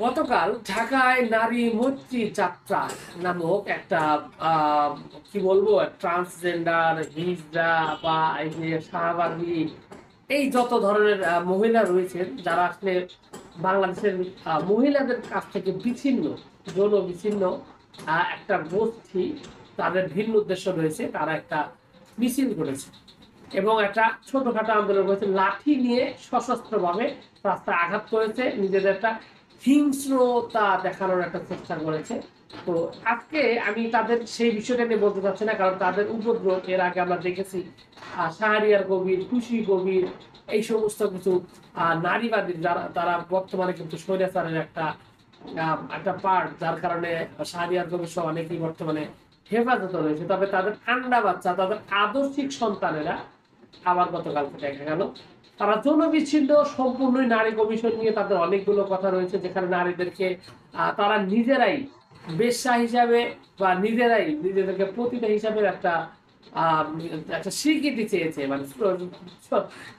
গতকাল ঢাকায় নারী মৈত্রী যাত্রা নামক একটা আহ, কি বলবো, ট্রান্সজেন্ডার হিজড়া বা এই যে শাহবাগী, এই যত ধরনের মহিলা রয়েছেন যারা আসলে বাংলাদেশের মহিলাদের কাছ থেকে বিচ্ছিন্ন, যৌন বিচ্ছিন্ন একটা গোষ্ঠী, তাদের ভিন্ন উদ্দেশ্য রয়েছে, তারা একটা মিছিল করেছে এবং একটা ছোটখাটো আন্দোলন করেছে, লাঠি নিয়ে সশস্ত্রভাবে রাস্তায় আঘাত করেছে, নিজেদের একটা হিংস্রতা দেখানোর একটা চেষ্টা করেছে। তো আজকে আমি তাদের সেই বিষয়টা নিয়ে বলতে চাচ্ছি না, কারণ তাদের উপদ্রব এর আগে আমরা দেখেছি শাহরিয়ার কবির, খুশি কবির, এই সমস্ত কিছু নারীবাদী যারা, তারা বর্তমানে কিন্তু স্বৈরাচারের একটা পার্ট, যার কারণে শাহরিয়ার কবির সহ অনেকেই বর্তমানে হেফাজতে রয়েছে। তবে তাদের আন্ডা বাচ্চা, তাদের আদর্শিক সন্তানেরা আবার গতকালকে দেখা গেল তারা যৌন বিচ্ছিন্ন সম্পূর্ণই নারী কমিশন নিয়ে তাদের অনেকগুলো কথা রয়েছে, যেখানে নারীদেরকে তারা নিজেরাই বেশ্যা হিসাবে বা নিজেরাই নিজেদেরকে পতিতা হিসাবে আহ, একটা স্বীকৃতি চেয়েছে। মানে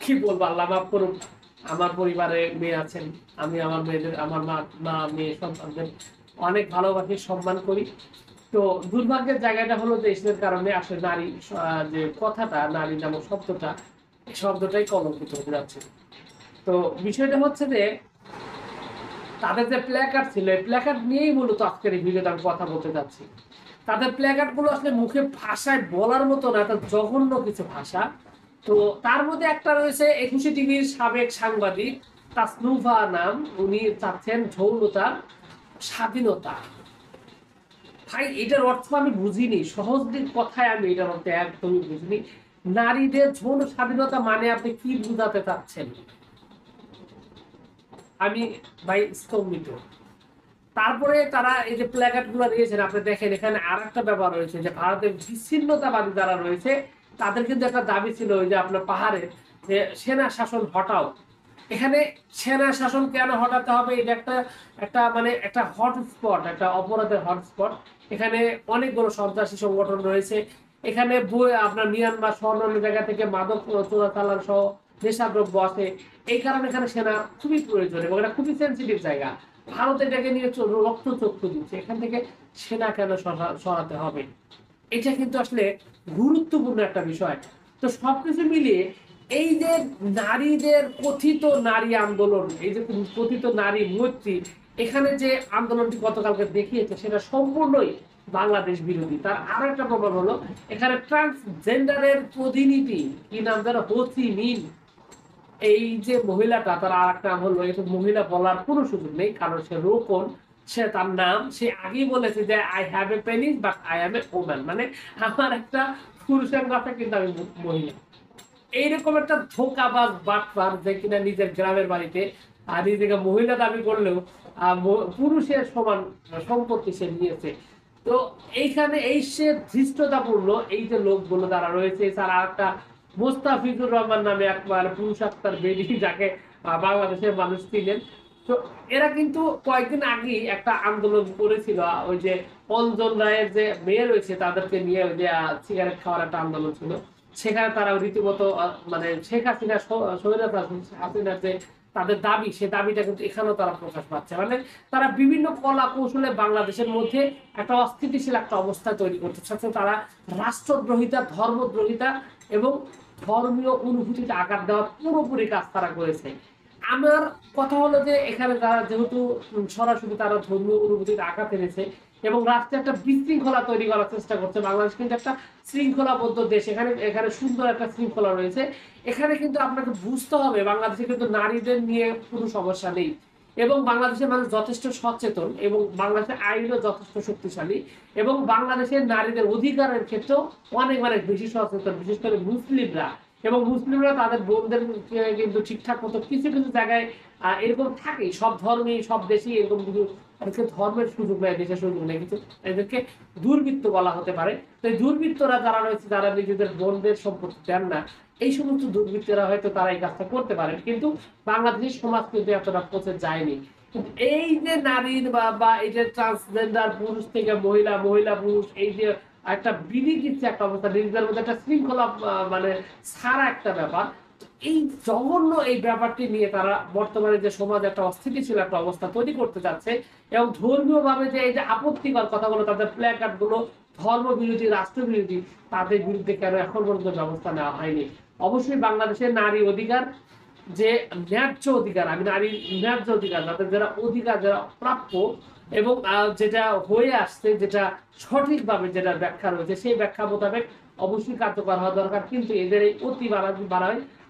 কি বলবো, আল্লাহ মাফ করুন, আমার পরিবারে মেয়ে আছেন, আমি আমার মেয়েদের, আমার মা মেয়ে সন্তানদের অনেক ভালোবাসি, সম্মান করি। তো দুর্ভাগ্যের জায়গাটা হলো যে এসবের কারণে আসলে নারী যে কথাটা, নারী নামক শব্দটা, এই শব্দটাই কলঙ্কিত হতে যাচ্ছে। তো বিষয়টা হচ্ছে যে তাদের যে প্ল্যাকার্ড ছিল, এই প্ল্যাকার্ড নিয়েই মূলত আজকের এই ভিডিওতে আমি কথা বলতে যাচ্ছি। তাদের প্ল্যাকার্ড গুলো আসলে মুখে ভাষায় বলার মতো না, এটা জঘন্য কিছু ভাষা। তো তার মধ্যে একটা রয়েছে 21 টিভির সাবেক সাংবাদিক তাসনুভা নাম, উনি চাচ্ছেন যৌনতা স্বাধীনতা। ভাই, এটার অর্থ আমি বুঝিনি, সহজ দিক কথায় আমি এটার অর্থ একদমই বুঝিনি। নারীদের যৌন স্বাধীনতা মানে আপনি কি বুঝাতে চাচ্ছেন? আমি ভাই স্তম্ভিত। তারপরে তারা এই যে প্ল্যাকার্ড গুলো দিয়েছেন, আপনি দেখেন এখানে আর একটা ব্যাপার রয়েছে যে ভারতের বিচ্ছিন্নতাবাদী যারা রয়েছে তাদের কিন্তু একটা দাবি ছিল ওই যে আপনার পাহাড়ে যে সেনা শাসন হটাও। এখানে সেনা শাসন কেন হটাতে হবে? এটা একটা একটা মানে একটা হটস্পট, একটা অপরাধের হটস্পট। এখানে অনেকগুলো সন্ত্রাসী সংগঠন রয়েছে। এখানে আপনার মিয়ানমার সহ অন্যান্য জায়গা থেকে মাদক চোরাচালান সহ নেশাদ্রব্য আছে। এই কারণে এখানে সেনা খুবই প্রয়োজন এবং এটা খুবই সেন্সিটিভ জায়গা। ভারত এটাকে নিয়ে রক্ত চক্ষু দিচ্ছে, এখান থেকে সেনা কেন সরাতে হবে? এটা কিন্তু আসলে গুরুত্বপূর্ণ একটা বিষয়। তো সবকিছু মিলিয়ে এই যে নারীদের কথিত নারী আন্দোলন, এই যে কথিত নারী মৈত্রী, এখানে যে আন্দোলনটি গতকালকে দেখিয়েছে সেটা সম্পূর্ণই বাংলাদেশ বিরোধী। তার আরো একটা প্রমাণ হলো এখানে ট্রান্সজেন্ডারের প্রতিনিধি, কি নাম যেন, হচি মিন, এই যে মহিলাটা, তার আর একটা নাম হলো, এটা মহিলা বলার কোনো সুযোগ নেই কারণ সে রোপন, সে তার নাম সে আগেই বলেছে যে I have a penis but I M a woman, মানে আমার একটা পুরুষাঙ্গ আছে কিন্তু আমি মহিলা। এইরকম একটা ধোঁকাবাজ বাটপার যে কিনা নিজের গ্রামের বাড়িতে আর নিজেকে মহিলা দাবি করলেও পুরুষের সমান সম্পত্তি সে নিয়েছে। তো এইখানে এই সে ধৃষ্টতাপূর্ণ এই যে লোকগুলো যারা রয়েছে, তারা একটা মোস্তাফিজুর রহমান নামে একবার পুরুষ আক্তার বেডি, যাকে বাংলাদেশের মানুষ ছিলেন। তো এরা কিন্তু কয়েকদিন আগেই একটা আন্দোলন করেছিল, ওই যে অঞ্জন রায়ের যে মেয়ে রয়েছে তাদেরকে নিয়ে, ওই যে সিগারেট খাওয়ার একটা আন্দোলন ছিল। সেখানে তারা রীতিমতো মানে শেখ হাসিনা, স্বৈরাচার হাসিনার যে তাদের দাবি, সে দাবিটা কিন্তু এখানেও তারা প্রকাশ পাচ্ছে। মানে তারা বিভিন্ন কলা কৌশলে বাংলাদেশের মধ্যে একটা অস্থিতিশীল একটা অবস্থা তৈরি করতে চাচ্ছে। তারা রাষ্ট্রদ্রোহিতা, ধর্মদ্রোহিতা এবং ধর্মীয় অনুভূতিতে আঘাত দেওয়ার পুরোপুরি কাজ তারা করেছে। আমার কথা হলো যে এখানে তারা যেহেতু সরাসরি তারা ধর্মীয় অনুভূতিতে আঘাত এনেছে এবং রাষ্ট্রে একটা বিশৃঙ্খলা তৈরি করার চেষ্টা করছে। বাংলাদেশ কিন্তু একটা শৃঙ্খলাবদ্ধ দেশ, এখানে এখানে সুন্দর একটা শৃঙ্খলা রয়েছে। এখানে কিন্তু আপনাকে বুঝতে হবে বাংলাদেশে কিন্তু নারীদের নিয়ে কোনো সমস্যা নেই এবং বাংলাদেশের মানুষ যথেষ্ট সচেতন এবং বাংলাদেশের আইনও যথেষ্ট শক্তিশালী এবং বাংলাদেশের নারীদের অধিকারের ক্ষেত্রেও অনেক অনেক বেশি সচেতন, বিশেষ করে মুসলিমরা। এবং মুসলিমরা তাদের বোনদের কিন্তু ঠিকঠাক মতো কিছু কিছু জায়গায় এরকম থাকে, সব ধর্মে সব দেশেই এরকম কিছু ধর্মের সুযোগ নেয়, দেশের সুযোগ নেই, কিছু এদেরকে দুর্বৃত্ত বলা হতে পারে। তো এই দুর্বৃত্তরা যারা রয়েছে, যারা নিজেদের বোনদের সম্পত্তি দেন না, এই সমস্ত দুর্বৃত্তরা হয়তো তারা এই কাজটা করতে পারেন, কিন্তু বাংলাদেশের সমাজ কিন্তু এতটা পৌঁছে যায়নি। কিন্তু এই যে নারীর বা এই যে ট্রান্সজেন্ডার, পুরুষ থেকে মহিলা, মহিলা পুরুষ, এই যে একটা বিধি দিচ্ছে একটা অবস্থা, নিজেদের মধ্যে একটা শৃঙ্খলা মানে ছাড়া একটা ব্যাপার। তো এই জঘন্য এই ব্যাপারটি নিয়ে তারা বর্তমানে যে সমাজ একটা অস্থিতিশীল একটা অবস্থা তৈরি করতে যাচ্ছে এবং ধর্মীয় ভাবে যে এই যে আপত্তিকর কথাগুলো, তাদের প্ল্যাকার্ড গুলো ধর্ম বিরোধী, রাষ্ট্র বিরোধী, তাদের বিরুদ্ধে কেন এখন পর্যন্ত ব্যবস্থা নেওয়া হয়নি? অবশ্যই বাংলাদেশের নারী অধিকার যে ন্যায্য অধিকার, আমি নারীর ন্যায্য অধিকার, তাদের যারা অধিকার, যারা প্রাপ্য এবং যেটা হয়ে আসছে, যেটা সঠিকভাবে যেটা ব্যাখ্যা রয়েছে সেই ব্যাখ্যা মোতাবেক অবশ্যই কার্যকর হওয়া দরকার। কিন্তু এদের এই অতি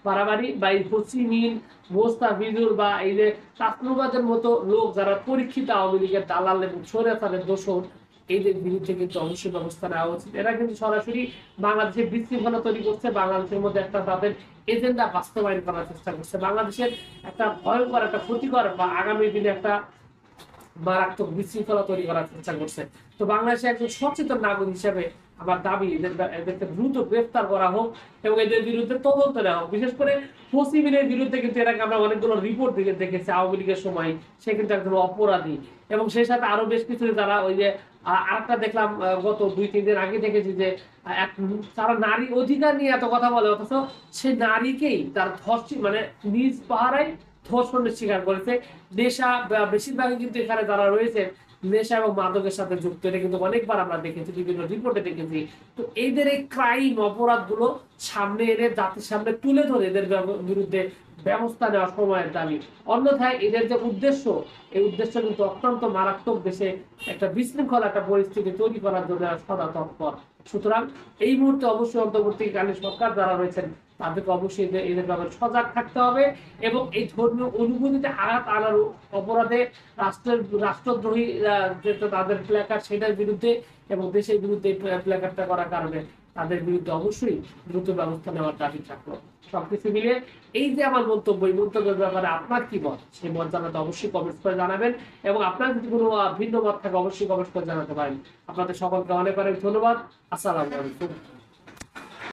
বাড়াবাড়ি বা এই হোসিমিন, মোস্তাফিজুর বা এই যে তাসনুবাদের মতো লোক যারা পরীক্ষিত আওয়ামী লীগের দালাল এবং স্বৈরাচারের দোষর, এদের বিরুদ্ধে কিন্তু অবশ্যই ব্যবস্থা নেওয়া উচিত। এরা কিন্তু সরাসরি বাংলাদেশের বিশৃঙ্খলা তৈরি করছে, বাংলাদেশের মধ্যে একটা তাদের এজেন্ডা বাস্তবায়ন করার চেষ্টা করছে, বাংলাদেশের একটা ভয়ঙ্কর, একটা ক্ষতিকর বা আগামী দিনে একটা মারাত্মক বিশৃঙ্খলা তৈরি করার চেষ্টা করছে। তো বাংলাদেশে একজন সচেতন নাগরিক হিসেবে আমার দাবি এদেরকে দ্রুত গ্রেফতার করা হোক এবং এদের বিরুদ্ধে তদন্ত নেওয়া হোক। বিশেষ করে হোসিমিনের বিরুদ্ধে কিন্তু এর আগে আমরা অনেকগুলো রিপোর্ট দেখেছি আওয়ামী লীগের সময়, সে কিন্তু একজন অপরাধী এবং সেই সাথে আরো বেশ কিছু যারা ওই যে আরেকটা দেখলাম গত 2-3 দিন আগে দেখেছি যে তারা নারী অধিকার নিয়ে এত কথা বলে, অথচ সে নারীকেই তার ধর্ষণ মানে নিজ পাহারায় ধর্ষণের শিকার করেছে। নেশা বেশিরভাগই কিন্তু এখানে যারা রয়েছে নেশা এবং মাদকের সাথে যুক্ত, এটা কিন্তু অনেকবার আমরা দেখেছি, বিভিন্ন রিপোর্টে দেখেছি। তো এদের এই ক্রাইম, অপরাধ গুলো সামনে এনে জাতির সামনে তুলে ধরে এদের বিরুদ্ধে ব্যবস্থা নেওয়া সময়ের দাবি। অন্যথায় এদের যে উদ্দেশ্য, এই উদ্দেশ্য কিন্তু অত্যন্ত মারাত্মক, দেশে একটা বিশৃঙ্খল একটা পরিস্থিতি তৈরি করার জন্য সদা তৎপর। সুতরাং এই মুহূর্তে অবশ্যই অন্তর্বর্তীকালীন সরকার যারা রয়েছেন তাদেরকে অবশ্যই এদের ব্যাপারে সজাগ থাকতে হবে এবং এই ধর্মীয় অনুভূতিতে আঘাত আনার অপরাধে রাষ্ট্রদ্রোহী যেটা তাদের প্ল্যাকার্ড, সেটার বিরুদ্ধে এবং দেশের বিরুদ্ধে প্ল্যাকার্ডটা করার কারণে তাদের বিরুদ্ধে অবশ্যই দ্রুত ব্যবস্থা নেওয়ার দাবি থাকলো। সবকিছু মিলিয়ে এই যে আমার মন্তব্য, এই মন্তব্যের ব্যাপারে আপনার কি মত, সেই মত জানাতে অবশ্যই কমেন্টস করে জানাবেন এবং আপনার যদি কোনো ভিন্ন মত থাকে অবশ্যই কমেন্টস করে জানাতে পারেন। আপনাদের সকলকে অনেক অনেক ধন্যবাদ। আসসালামু আলাইকুম।